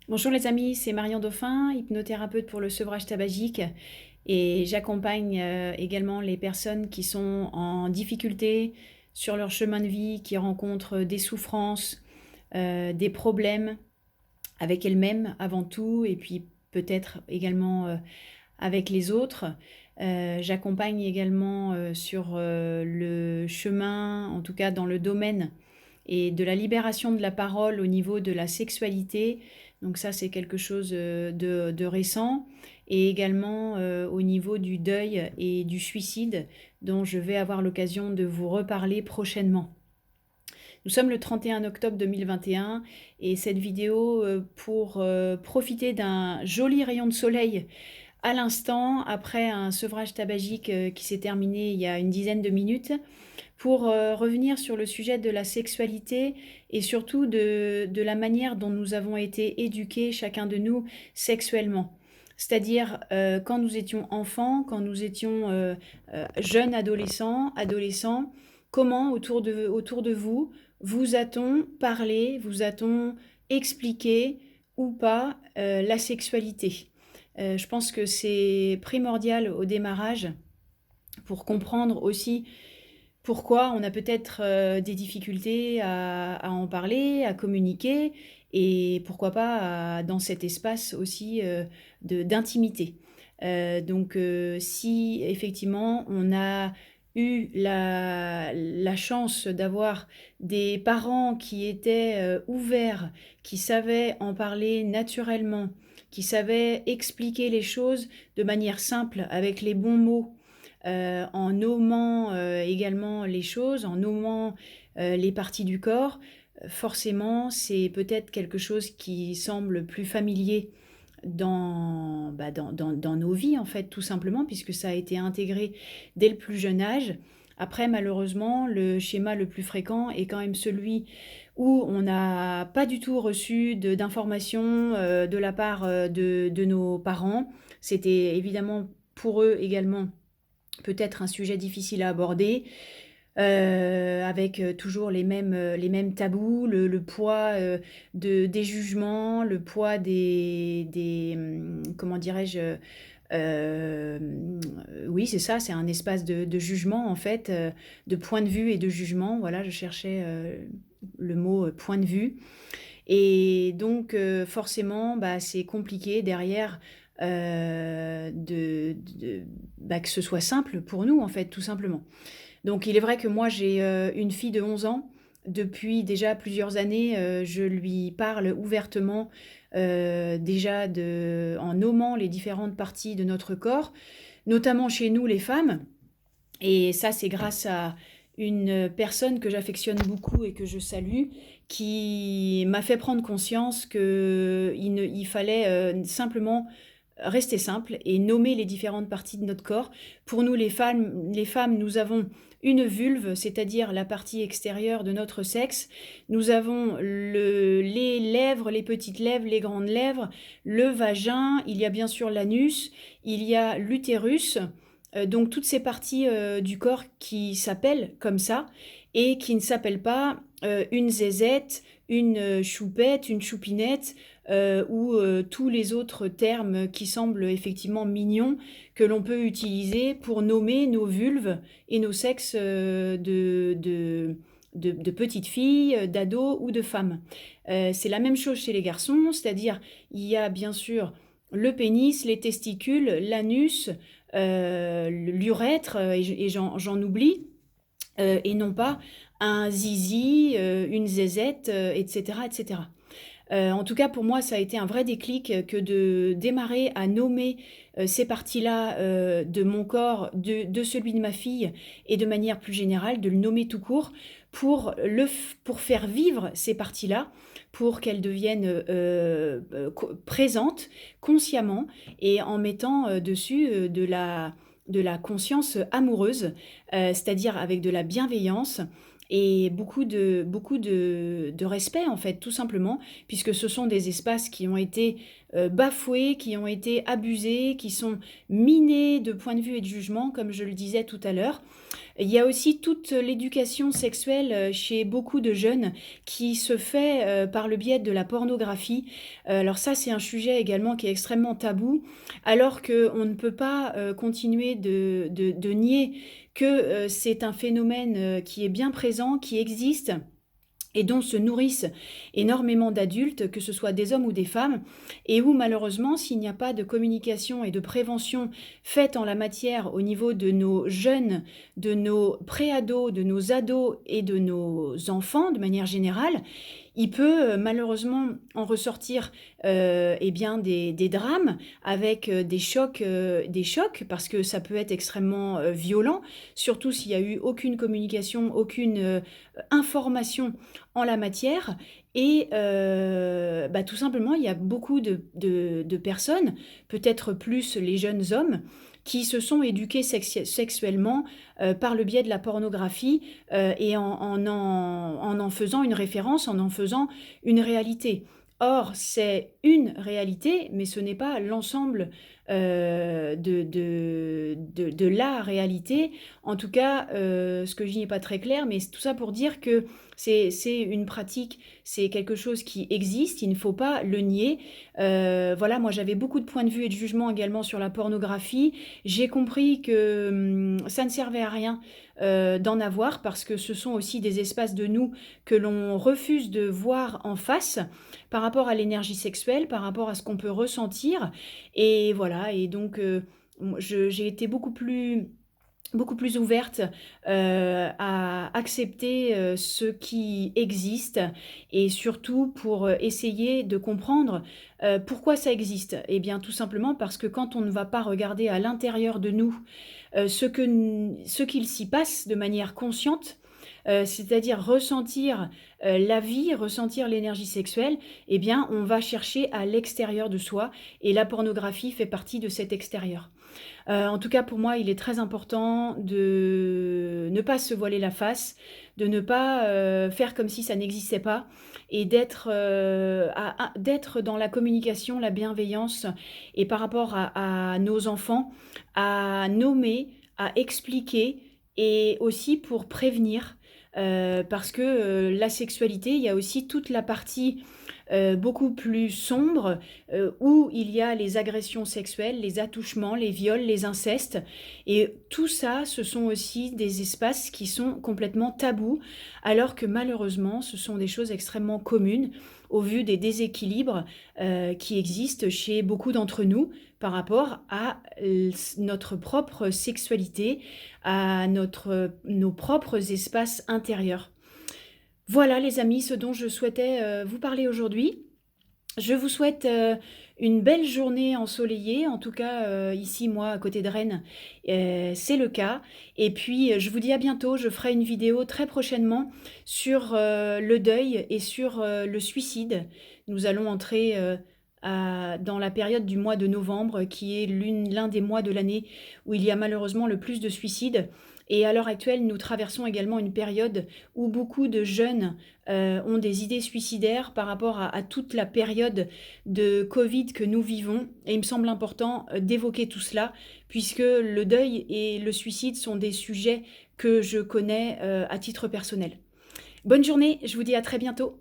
Bonjour les amis, c'est Marion Dauphin, hypnothérapeute pour le sevrage tabagique et j'accompagne également les personnes qui sont en difficulté sur leur chemin de vie, qui rencontrent des souffrances, des problèmes avec elles-mêmes avant tout et puis peut-être également avec les autres. J'accompagne également sur le chemin, en tout cas dans le domaine et de la libération de la parole au niveau de la sexualité. Donc ça, c'est quelque chose de récent. Et également au niveau du deuil et du suicide, dont je vais avoir l'occasion de vous reparler prochainement. Nous sommes le 31 octobre 2021 et cette vidéo pour profiter d'un joli rayon de soleil à l'instant, après un sevrage tabagique qui s'est terminé il y a une dizaine de minutes, pour revenir sur le sujet de la sexualité et surtout de la manière dont nous avons été éduqués, chacun de nous, sexuellement. C'est-à-dire quand nous étions enfants, quand nous étions jeunes adolescents, comment autour de vous, vous a-t-on parlé, vous a-t-on expliqué ou pas la sexualité? Je pense que c'est primordial au démarrage pour comprendre aussi pourquoi on a peut-être des difficultés à en parler, à communiquer et pourquoi pas dans cet espace aussi d'intimité. Si effectivement on a eu la chance d'avoir des parents qui étaient ouverts, qui savaient en parler naturellement, qui savaient expliquer les choses de manière simple, avec les bons mots, en nommant également les choses, en nommant les parties du corps, forcément c'est peut-être quelque chose qui semble plus familier dans nos vies en fait, tout simplement, puisque ça a été intégré dès le plus jeune âge. Après, malheureusement, le schéma le plus fréquent est quand même celui où on n'a pas du tout reçu d'informations de la part de nos parents. C'était évidemment pour eux également peut-être un sujet difficile à aborder, avec toujours les mêmes tabous, le poids des jugements, le poids comment dirais-je, oui, c'est ça, c'est un espace de jugement en fait, de point de vue et de jugement. Voilà, je cherchais le mot point de vue. Et donc, forcément, bah, c'est compliqué derrière que ce soit simple pour nous, en fait, tout simplement. Donc, il est vrai que moi, j'ai une fille de 11 ans. Depuis déjà plusieurs années, je lui parle ouvertement, déjà en nommant les différentes parties de notre corps, notamment chez nous, les femmes. Et ça, c'est grâce à une personne que j'affectionne beaucoup et que je salue, qui m'a fait prendre conscience qu'il fallait simplement rester simple et nommer les différentes parties de notre corps. Pour nous, les femmes, nous avons une vulve, c'est-à-dire la partie extérieure de notre sexe. Nous avons les lèvres, les petites lèvres, les grandes lèvres, le vagin, il y a bien sûr l'anus, il y a l'utérus. Donc toutes ces parties du corps qui s'appellent comme ça et qui ne s'appellent pas une zézette, une choupette, une choupinette ou tous les autres termes qui semblent effectivement mignons que l'on peut utiliser pour nommer nos vulves et nos sexes de petites filles, d'ados ou de femmes. C'est la même chose chez les garçons, c'est-à-dire il y a bien sûr le pénis, les testicules, l'anus, l'urètre, et j'en oublie, et non pas un zizi, une zézette, etc., etc. En tout cas, pour moi, ça a été un vrai déclic que de démarrer à nommer ces parties-là de mon corps, de celui de ma fille, et de manière plus générale, de le nommer tout court, pour faire vivre ces parties-là, pour qu'elles deviennent présentes consciemment, et en mettant dessus de la conscience amoureuse, c'est-à-dire avec de la bienveillance et beaucoup de respect en fait, tout simplement, puisque ce sont des espaces qui ont été bafoués, qui ont été abusés, qui sont minés de point de vue et de jugement, comme je le disais tout à l'heure. Il y a aussi toute l'éducation sexuelle, chez beaucoup de jeunes qui se fait, par le biais de la pornographie. Alors ça, c'est un sujet également qui est extrêmement tabou, alors qu'on ne peut pas, continuer de nier que, c'est un phénomène, qui est bien présent, qui existe et dont se nourrissent énormément d'adultes, que ce soit des hommes ou des femmes, et où malheureusement, s'il n'y a pas de communication et de prévention faite en la matière au niveau de nos jeunes, de nos préados, de nos ados et de nos enfants de manière générale, il peut malheureusement en ressortir eh bien des drames avec des chocs, parce que ça peut être extrêmement violent, surtout s'il n'y a eu aucune communication, aucune information en la matière. Et bah, tout simplement, il y a beaucoup de personnes, peut-être plus les jeunes hommes, qui se sont éduqués sexuellement par le biais de la pornographie et en faisant une référence, en faisant une réalité. Or, c'est une réalité, mais ce n'est pas l'ensemble de la réalité. En tout cas, ce que je dis n'est pas très clair, mais tout ça pour dire que c'est une pratique, c'est quelque chose qui existe, il ne faut pas le nier. Voilà, moi j'avais beaucoup de points de vue et de jugement également sur la pornographie. J'ai compris que ça ne servait à rien d'en avoir, parce que ce sont aussi des espaces de nous que l'on refuse de voir en face par rapport à l'énergie sexuelle, par rapport à ce qu'on peut ressentir. Et voilà, et donc j'ai été beaucoup plus ouverte à accepter ce qui existe, et surtout pour essayer de comprendre pourquoi ça existe. Eh bien, tout simplement parce que quand on ne va pas regarder à l'intérieur de nous ce qu'il s'y passe de manière consciente, c'est-à-dire ressentir la vie, ressentir l'énergie sexuelle, eh bien, on va chercher à l'extérieur de soi, et la pornographie fait partie de cet extérieur. En tout cas, pour moi, il est très important de ne pas se voiler la face, de ne pas faire comme si ça n'existait pas, et d'être dans la communication, la bienveillance, et par rapport à nos enfants, à nommer, à expliquer, et aussi pour prévenir. Parce que la sexualité, il y a aussi toute la partie beaucoup plus sombre, où il y a les agressions sexuelles, les attouchements, les viols, les incestes. Et tout ça, ce sont aussi des espaces qui sont complètement tabous, alors que malheureusement, ce sont des choses extrêmement communes au vu des déséquilibres qui existent chez beaucoup d'entre nous par rapport à notre propre sexualité, à nos propres espaces intérieurs. Voilà les amis, ce dont je souhaitais vous parler aujourd'hui. Je vous souhaite une belle journée ensoleillée. En tout cas, ici, moi, à côté de Rennes, c'est le cas. Et puis, je vous dis à bientôt. Je ferai une vidéo très prochainement sur le deuil et sur le suicide. Nous allons entrer dans la période du mois de novembre, qui est l'un des mois de l'année où il y a malheureusement le plus de suicides. Et à l'heure actuelle, nous traversons également une période où beaucoup de jeunes ont des idées suicidaires par rapport à toute la période de Covid que nous vivons. Et il me semble important d'évoquer tout cela, puisque le deuil et le suicide sont des sujets que je connais à titre personnel. Bonne journée, je vous dis à très bientôt.